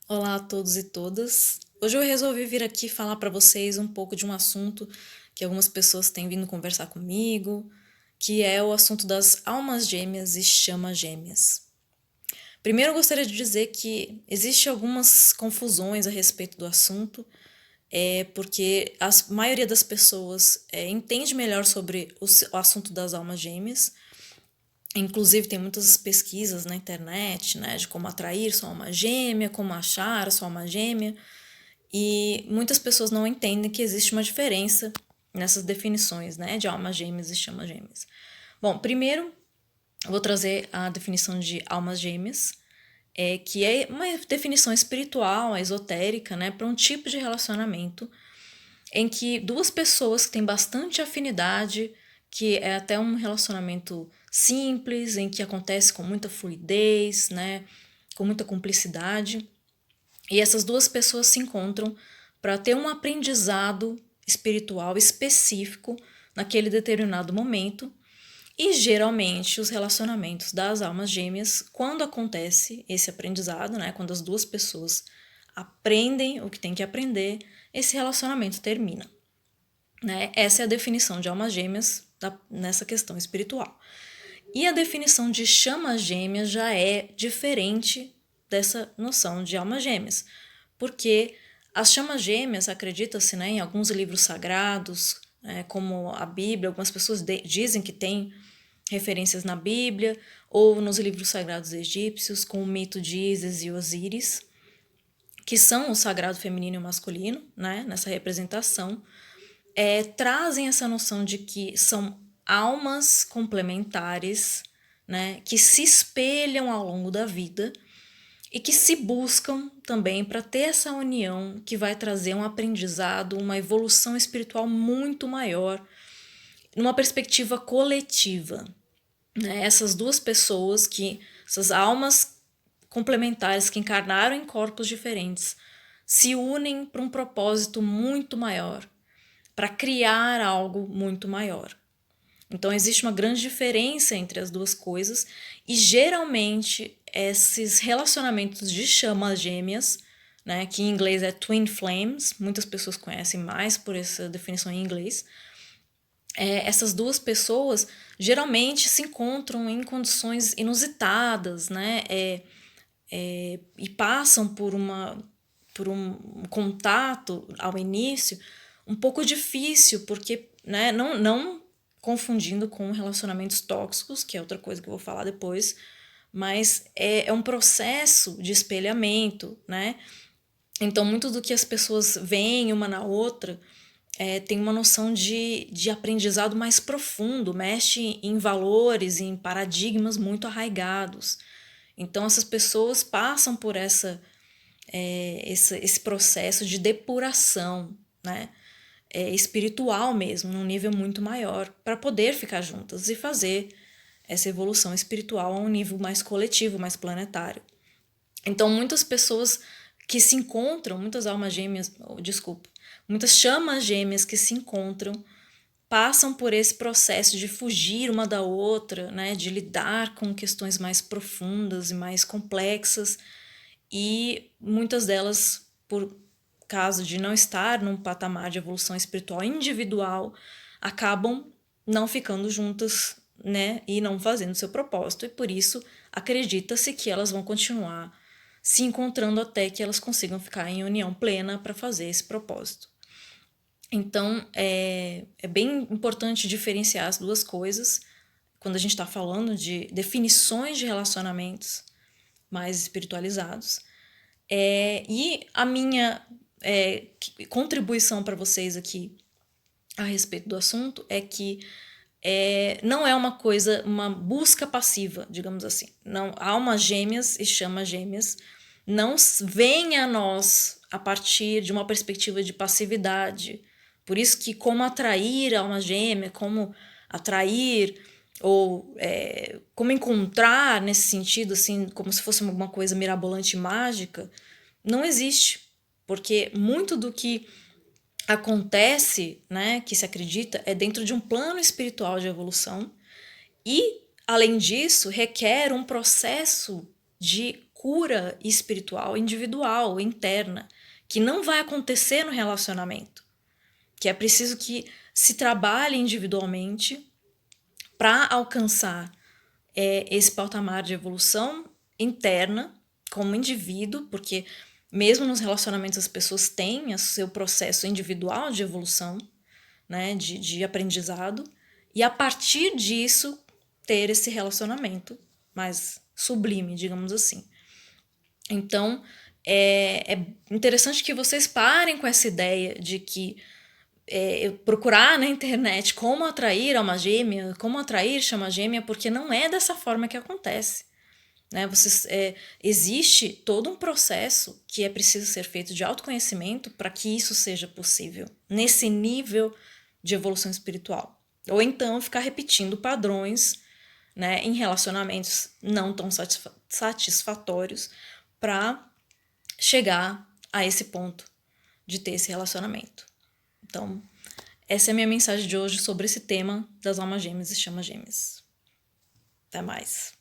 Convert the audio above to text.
Olá a todos e todas. Hoje eu resolvi vir aqui falar para vocês um pouco de um assunto que algumas pessoas têm vindo conversar comigo, que é o assunto das almas gêmeas e chamas gêmeas. Primeiro eu gostaria de dizer que existe algumas confusões a respeito do assunto, porque a maioria das pessoas entende melhor sobre o assunto das almas gêmeas. Inclusive, tem muitas pesquisas na internet, né, de como atrair sua alma gêmea, como achar a sua alma gêmea, e muitas pessoas não entendem que existe uma diferença nessas definições, né, de almas gêmeas e chamas gêmeas. Bom, primeiro, eu vou trazer a definição de almas gêmeas, que é uma definição espiritual, esotérica, né, para um tipo de relacionamento em que duas pessoas que têm bastante afinidade, que é até um relacionamento simples, em que acontece com muita fluidez, né, com muita cumplicidade, e essas duas pessoas se encontram para ter um aprendizado espiritual específico naquele determinado momento. E geralmente os relacionamentos das almas gêmeas, quando acontece esse aprendizado, né, quando as duas pessoas aprendem o que tem que aprender, esse relacionamento termina. Né? Essa é a definição de almas gêmeas nessa questão espiritual. E a definição de chamas gêmeas já é diferente dessa noção de almas gêmeas, porque as chamas gêmeas, acredita-se, né, em alguns livros sagrados, como a Bíblia, algumas pessoas dizem que tem referências na Bíblia ou nos livros sagrados egípcios, com o mito de Ísis e Osíris, que são o sagrado feminino e o masculino, né, nessa representação, trazem essa noção de que são almas complementares, né, que se espelham ao longo da vida e que se buscam também para ter essa união que vai trazer um aprendizado, uma evolução espiritual muito maior, numa perspectiva coletiva. Né? Essas duas pessoas, essas almas complementares que encarnaram em corpos diferentes, se unem para um propósito muito maior, para criar algo muito maior. Então existe uma grande diferença entre as duas coisas e geralmente esses relacionamentos de chamas gêmeas, né, que em inglês é twin flames, muitas pessoas conhecem mais por essa definição em inglês, essas duas pessoas geralmente se encontram em condições inusitadas, né, e passam por um contato ao início um pouco difícil, porque, né, não confundindo com relacionamentos tóxicos, que é outra coisa que eu vou falar depois, mas é um processo de espelhamento, né? Então, muito do que as pessoas veem uma na outra tem uma noção de aprendizado mais profundo, mexe em valores, em paradigmas muito arraigados. Então, essas pessoas passam por esse processo de depuração, né? Espiritual mesmo, num nível muito maior, para poder ficar juntas e fazer essa evolução espiritual a um nível mais coletivo, mais planetário. Então, muitas pessoas que se encontram, muitas almas gêmeas, desculpa, muitas chamas gêmeas que se encontram, passam por esse processo de fugir uma da outra, né, de lidar com questões mais profundas e mais complexas, e muitas delas, por caso de não estar num patamar de evolução espiritual individual, acabam não ficando juntas, né, e não fazendo seu propósito, e por isso acredita-se que elas vão continuar se encontrando até que elas consigam ficar em união plena para fazer esse propósito. Então, é bem importante diferenciar as duas coisas quando a gente está falando de definições de relacionamentos mais espiritualizados. E a minha contribuição para vocês aqui a respeito do assunto é que não é uma coisa, uma busca passiva, digamos assim. Não, almas gêmeas e chamas gêmeas não vêm a nós a partir de uma perspectiva de passividade. Por isso que como atrair a alma gêmea, como atrair ou como encontrar nesse sentido, assim, como se fosse alguma coisa mirabolante e mágica, não existe. Porque muito do que acontece, né, que se acredita, é dentro de um plano espiritual de evolução e, além disso, requer um processo de cura espiritual individual, interna, que não vai acontecer no relacionamento. Que é preciso que se trabalhe individualmente para alcançar esse patamar de evolução interna como indivíduo, porque mesmo nos relacionamentos as pessoas têm o seu processo individual de evolução, né, de aprendizado, e a partir disso ter esse relacionamento mais sublime, digamos assim. Então, é interessante que vocês parem com essa ideia de que procurar na internet como atrair alma gêmea, como atrair chama gêmea, porque não é dessa forma que acontece. Né? Existe todo um processo que é preciso ser feito de autoconhecimento para que isso seja possível, nesse nível de evolução espiritual. Ou então ficar repetindo padrões, né, em relacionamentos não tão satisfatórios para chegar a esse ponto de ter esse relacionamento. Então, essa é a minha mensagem de hoje sobre esse tema das almas gêmeas e chamas gêmeas. Até mais.